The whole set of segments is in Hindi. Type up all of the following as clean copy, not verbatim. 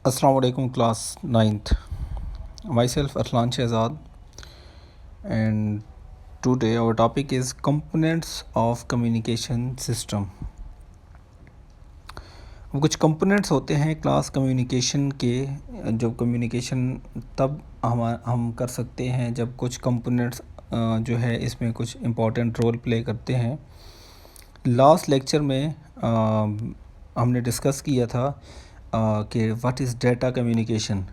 Assalamu alaikum class 9th. Myself Arslan Shehzad, and today our topic is components of communication system. कुछ कंपोनेंट्स होते हैं क्लास कम्युनिकेशन के, जो कम्युनिकेशन तब हम कर सकते हैं जब कुछ कंपोनेंट्स जो है इसमें कुछ इम्पोर्टेंट रोल प्ले करते हैं। लास्ट लेक्चर में हमने डिस्कस किया था कि व्हाट इज़ डाटा कम्युनिकेशन।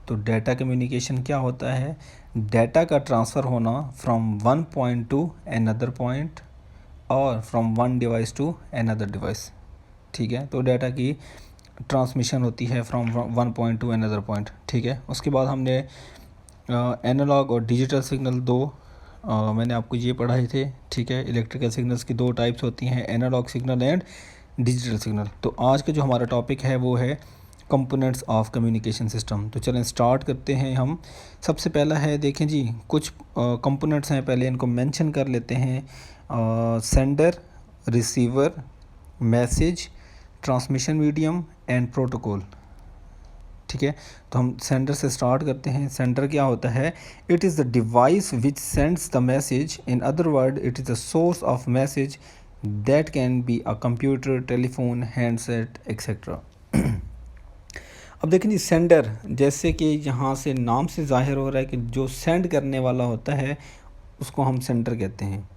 तो डाटा कम्युनिकेशन क्या होता है? डाटा का ट्रांसफ़र होना from one point to another point और from one device to another device. ठीक है, तो डाटा की ट्रांसमिशन होती है from one point to another point. ठीक है, उसके बाद हमने एनालॉग और डिजिटल सिग्नल मैंने आपको ये पढ़ाए थे। ठीक है, इलेक्ट्रिकल सिग्नल्स की दो टाइप्स होती हैं, analogue signal and digital signal. तो आज का जो हमारा टॉपिक है वो है कंपोनेंट्स ऑफ कम्युनिकेशन सिस्टम। तो चलें स्टार्ट करते हैं हम। सबसे पहला है, देखें जी, कुछ कंपोनेंट्स हैं, पहले इनको मेंशन कर लेते हैं। Sender, receiver, message, transmission medium and protocol. ठीक है, तो हम सेंडर से स्टार्ट करते हैं। सेंडर क्या होता है? It is the device which sends the message. In other word, it is the source of message that can be a computer, telephone, handset etcetera. अब देखें जी, सेंडर, जैसे कि यहाँ से नाम से ज़ाहिर हो रहा है कि जो सेंड करने वाला होता है उसको हम सेंडर कहते हैं।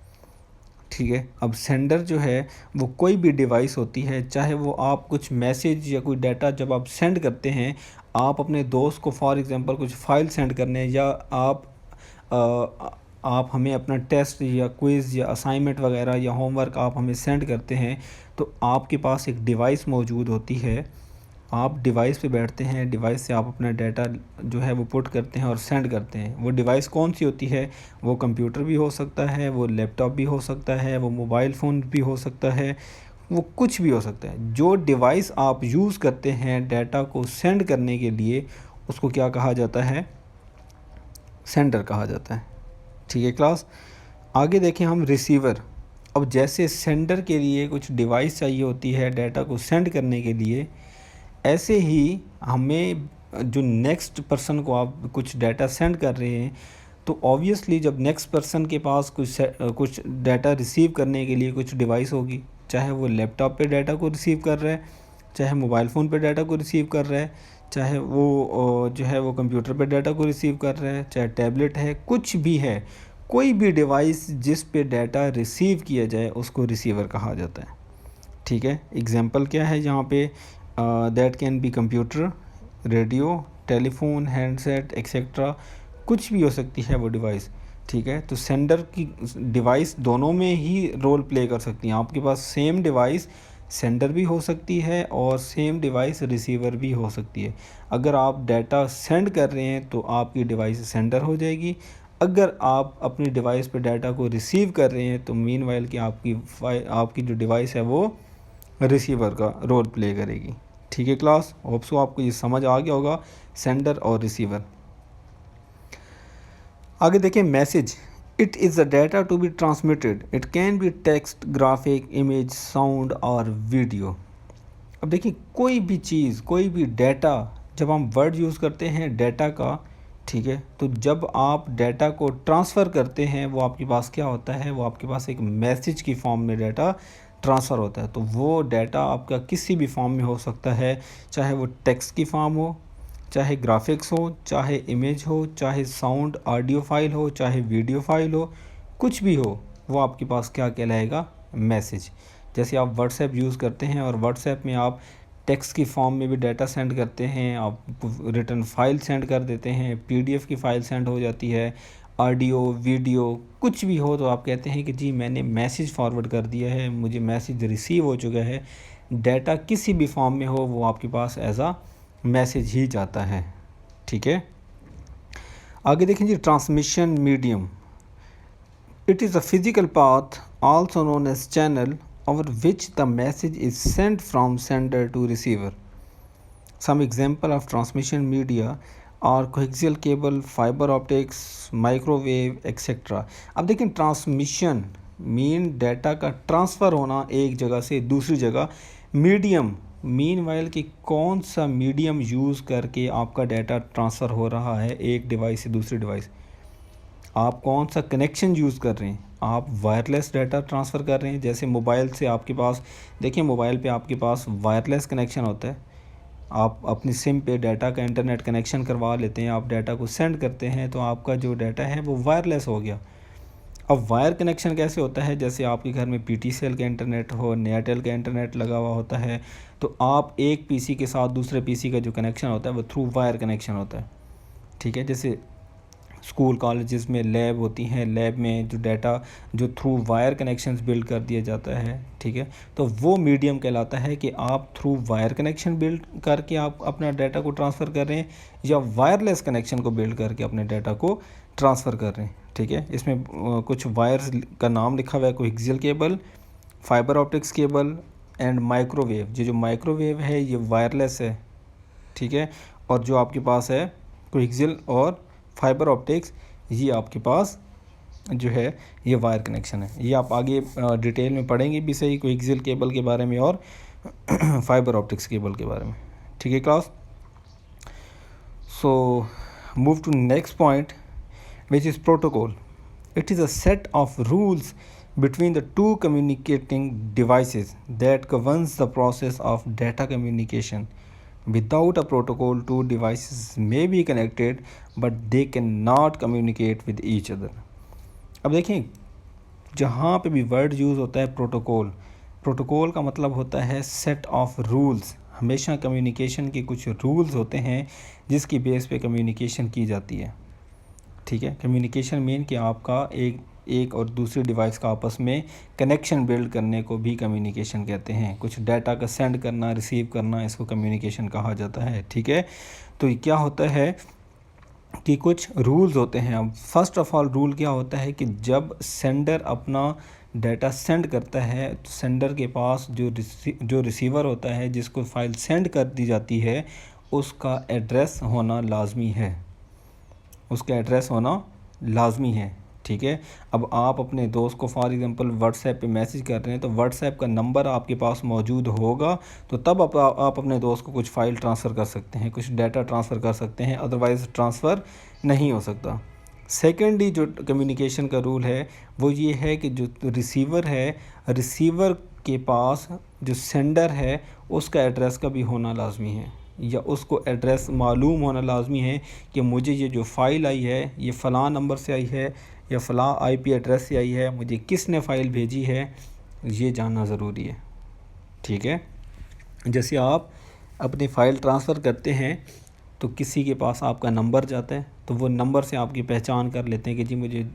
ठीक है, अब सेंडर जो है वो कोई भी डिवाइस होती है, चाहे वो आप कुछ मैसेज या कोई डाटा जब आप सेंड करते हैं, आप अपने दोस्त को फॉर एग्ज़ाम्पल कुछ फ़ाइल सेंड करने, या आप हमें अपना टेस्ट या क्विज़ या असाइनमेंट वगैरह या होमवर्क आप हमें सेंड करते हैं, तो आपके पास एक डिवाइस मौजूद होती है। आप डिवाइस पे बैठते हैं, डिवाइस से आप अपना डाटा जो है वो पुट करते हैं और सेंड करते हैं। वो डिवाइस कौन सी होती है? वो कंप्यूटर भी हो सकता है, वो लैपटॉप भी हो सकता है, वो मोबाइल फ़ोन भी हो सकता है, वो कुछ भी हो सकता है। जो डिवाइस आप यूज़ करते हैं डाटा को सेंड करने के लिए, उसको क्या कहा जाता है? सेंडर कहा जाता है। ठीक है क्लास, आगे देखें हम रिसीवर। अब जैसे सेंडर के लिए कुछ डिवाइस चाहिए होती है डाटा को सेंड करने के लिए, ऐसे ही हमें जो नेक्स्ट पर्सन को आप कुछ डाटा सेंड कर रहे हैं, तो ऑब्वियसली जब नेक्स्ट पर्सन के पास कुछ डाटा रिसीव करने के लिए कुछ डिवाइस होगी, चाहे वो लैपटॉप पे डाटा को रिसीव कर रहा है, चाहे मोबाइल फ़ोन पे डाटा को रिसीव कर रहा है, चाहे वो जो है वो कंप्यूटर पे डाटा को रिसीव कर रहा है, चाहे टैबलेट है, कुछ भी है, कोई भी डिवाइस जिस पे डाटा रिसीव किया जाए उसको रिसीवर कहा जाता है। ठीक है, एग्जांपल क्या है यहाँ पे? That can be computer, radio, telephone, handset etcetera, कुछ भी हो सकती है वो डिवाइस। ठीक है, तो सेंडर की डिवाइस दोनों में ही रोल प्ले कर सकती हैं। आपके पास सेम डिवाइस सेंडर भी हो सकती है और सेम डिवाइस रिसीवर भी हो सकती है। अगर आप डाटा सेंड कर रहे हैं तो आपकी डिवाइस सेंडर हो जाएगी। अगर आप अपनी डिवाइस पे डाटा को रिसीव कर रहे हैं तो मीनवाइल कि आपकी जो डिवाइस है वो रिसीवर का रोल प्ले करेगी। ठीक है क्लास, होप सो आपको ये समझ आ गया होगा, सेंडर और रिसीवर। आगे देखें, message. It is the data to be transmitted. It can be text, graphic, image, sound और वीडियो। अब देखिए, कोई भी चीज़, कोई भी डाटा, जब हम वर्ड यूज़ करते हैं डाटा का, ठीक है, तो जब आप डाटा को ट्रांसफ़र करते हैं वो आपके पास क्या होता है? वो आपके पास एक मैसेज की फॉर्म में डाटा ट्रांसफ़र होता है। तो वो डाटा आपका किसी भी फॉर्म में हो सकता है, चाहे वो टेक्स्ट की फॉर्म हो, चाहे ग्राफिक्स हो, चाहे इमेज हो, चाहे साउंड ऑडियो फाइल हो, चाहे वीडियो फाइल हो, कुछ भी हो, वो आपके पास क्या कहलाएगा? मैसेज। जैसे आप व्हाट्सएप यूज़ करते हैं और व्हाट्सएप में आप टेक्स्ट की फॉर्म में भी डाटा सेंड करते हैं, आप रिटर्न फाइल सेंड कर देते हैं, पीडीएफ की फ़ाइल सेंड हो जाती है, ऑडियो, वीडियो, कुछ भी हो, तो आप कहते हैं कि जी मैंने मैसेज फॉरवर्ड कर दिया है, मुझे मैसेज रिसीव हो चुका है। डाटा किसी भी फॉर्म में हो वो आपके पास एज आ मैसेज ही जाता है। ठीक है, आगे देखें जी, transmission medium. It is a physical path also known as channel over which the message is sent from sender to receiver. Some example of transmission media are coaxial cable, fiber optics, microwave etc. अब देखें, ट्रांसमिशन मीन डाटा का ट्रांसफ़र होना एक जगह से दूसरी जगह, मीडियम मीनवाइल कि कौन सा मीडियम यूज़ करके आपका डाटा ट्रांसफ़र हो रहा है एक डिवाइस से दूसरी डिवाइस। आप कौन सा कनेक्शन यूज़ कर रहे हैं। आप वायरलेस डाटा ट्रांसफ़र कर रहे हैं, जैसे मोबाइल से आपके पास, देखिए मोबाइल पे आपके पास वायरलेस कनेक्शन होता है। आप अपनी सिम पे डाटा का इंटरनेट कनेक्शन करवा लेते हैं, आप डाटा को सेंड करते हैं, तो आपका जो डाटा है वो वायरलेस हो गया। अब वायर कनेक्शन कैसे होता है, जैसे आपके घर में PTCL का इंटरनेट हो, एयरटेल का इंटरनेट लगा हुआ होता है, तो आप एक PC के साथ दूसरे PC का जो कनेक्शन होता है वो थ्रू वायर कनेक्शन होता है। ठीक है, जैसे स्कूल कॉलेजेस में लैब होती हैं, लैब में जो डाटा जो थ्रू वायर कनेक्शंस बिल्ड कर दिया जाता है, ठीक है, तो वो मीडियम कहलाता है कि आप थ्रू वायर कनेक्शन बिल्ड करके आप अपना डाटा को ट्रांसफ़र कर रहे हैं, या वायरलेस कनेक्शन को बिल्ड करके अपने डाटा को ट्रांसफ़र कर रहे हैं। ठीक है, इसमें कुछ वायर्स का नाम लिखा हुआ है, coaxial cable, fibre optics cable and microwave. जो माइक्रोवेव है ये वायरलेस है, ठीक है, और जो आपके पास है कोएक्सियल और फाइबर ऑप्टिक्स, ये आपके पास जो है ये वायर कनेक्शन है। ये आप आगे डिटेल में पढ़ेंगे भी सही, कोएक्सियल केबल के बारे में और फाइबर ऑप्टिक्स केबल के बारे में। ठीक है class, so move to next point which is protocol. It is a set of rules between the two communicating devices that governs the process of data communication. Without a protocol, two devices may be connected, but they cannot communicate with each other. अब देखिए, जहाँ पे भी वर्ड यूज़ होता है प्रोटोकॉल, प्रोटोकॉल का मतलब होता है सेट ऑफ रूल्स। हमेशा कम्युनिकेशन के कुछ रूल्स होते हैं जिसकी बेस पे कम्युनिकेशन की जाती है। ठीक है, कम्युनिकेशन मीन कि आपका एक और दूसरी डिवाइस का आपस में कनेक्शन बिल्ड करने को भी कम्युनिकेशन कहते हैं। कुछ डाटा का सेंड करना, रिसीव करना, इसको कम्युनिकेशन कहा जाता है। ठीक है, तो क्या होता है कि कुछ रूल्स होते हैं। अब फर्स्ट ऑफ ऑल रूल क्या होता है कि जब सेंडर अपना डाटा सेंड करता है, तो सेंडर के पास जो रिसीवर होता है, जिसको फाइल सेंड कर दी जाती है, उसका एड्रेस होना लाजमी है, उसका एड्रेस होना लाजमी है। ठीक है, अब आप अपने दोस्त को फॉर एग्ज़ाम्पल व्हाट्सएप पे मैसेज कर रहे हैं, तो व्हाट्सएप का नंबर आपके पास मौजूद होगा, तो तब आप अपने दोस्त को कुछ फ़ाइल ट्रांसफ़र कर सकते हैं, कुछ डाटा ट्रांसफ़र कर सकते हैं, अदरवाइज़ ट्रांसफ़र नहीं हो सकता। सेकेंडली जो कम्युनिकेशन का रूल है वो ये है कि जो रिसीवर है, रिसीवर के पास जो सेंडर है उसका एड्रेस का भी होना लाजमी है, या उसको एड्रेस मालूम होना लाजमी है कि मुझे ये जो फ़ाइल आई है ये फ़लाँ नंबर से आई है या फ़लाँ IP एड्रेस से आई है, मुझे किसने फ़ाइल भेजी है, ये जानना ज़रूरी है। ठीक है, जैसे आप अपनी फ़ाइल ट्रांसफ़र करते हैं तो किसी के पास आपका नंबर जाता है, तो वो नंबर से आपकी पहचान कर लेते हैं कि जी मुझे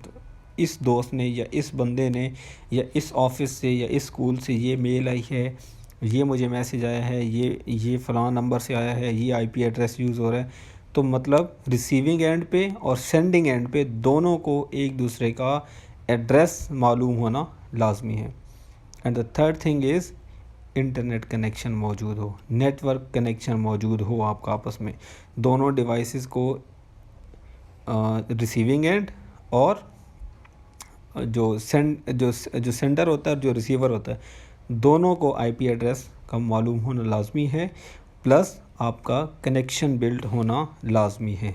इस दोस्त ने या इस बंदे ने या इस ऑफ़िस से या इस स्कूल से ये मेल आई है, ये मुझे मैसेज आया है, ये फ़लाँ नंबर से आया है, ये IP एड्रेस यूज़ हो रहा है। तो मतलब रिसीविंग एंड पे और सेंडिंग एंड पे दोनों को एक दूसरे का एड्रेस मालूम होना लाजमी है। And the third thing is internet connection मौजूद हो, नेटवर्क कनेक्शन मौजूद हो आपका आपस में, दोनों डिवाइसेस को रिसीविंग एंड और जो सेंडर होता है और जो रिसीवर होता है, दोनों को IP एड्रेस का मालूम होना लाजमी है, प्लस आपका कनेक्शन बिल्ड होना लाजमी है।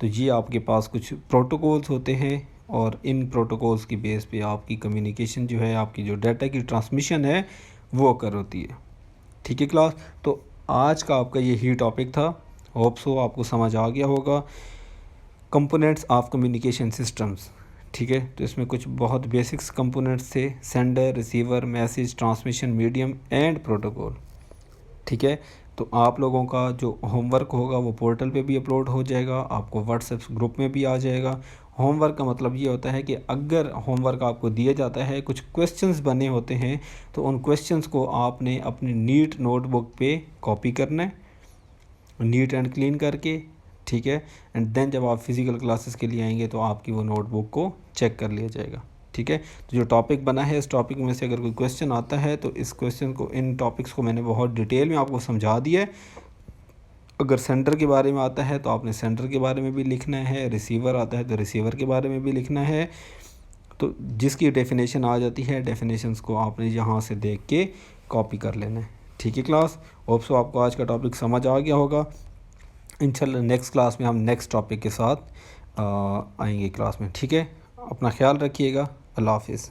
तो ये आपके पास कुछ प्रोटोकॉल्स होते हैं, और इन प्रोटोकॉल्स की बेस पे आपकी कम्युनिकेशन जो है, आपकी जो डाटा की ट्रांसमिशन है वो कर होती है। ठीक है क्लास, तो आज का आपका ये ही टॉपिक था। होप सो आपको समझ आ गया होगा कंपोनेंट्स ऑफ कम्युनिकेशन सिस्टम्स। ठीक है, तो इसमें कुछ बहुत बेसिक्स कंपोनेंट्स थे, sender, receiver, message transmission medium and protocol. ठीक है, तो आप लोगों का जो होमवर्क होगा वो पोर्टल पे भी अपलोड हो जाएगा, आपको व्हाट्सएप ग्रुप में भी आ जाएगा। होमवर्क का मतलब ये होता है कि अगर होमवर्क आपको दिया जाता है, कुछ क्वेश्चंस बने होते हैं, तो उन क्वेश्चंस को आपने अपनी नीट नोटबुक पे कॉपी करना है, नीट एंड क्लीन करके। ठीक है, एंड देन जब आप फिज़िकल क्लासेस के लिए आएंगे तो आपकी वो नोटबुक को चेक कर लिया जाएगा। ठीक है, तो जो टॉपिक बना है, इस टॉपिक में से अगर कोई क्वेश्चन आता है तो इस क्वेश्चन को, इन टॉपिक्स को मैंने बहुत डिटेल में आपको समझा दिया है। अगर सेंडर के बारे में आता है तो आपने सेंडर के बारे में भी लिखना है, रिसीवर आता है तो रिसीवर के बारे में भी लिखना है। तो जिसकी डेफिनेशन आ जाती है, डेफिनेशंस को आपने यहाँ से देख के कॉपी कर लेना है। ठीक। ठीक है क्लास, होप सो आपको आज का टॉपिक समझ आ गया होगा। इंशाल्लाह नेक्स्ट क्लास में हम नेक्स्ट टॉपिक के साथ आएंगे क्लास में। ठीक है, अपना ख्याल रखिएगा। अल्लाह हाफिज़।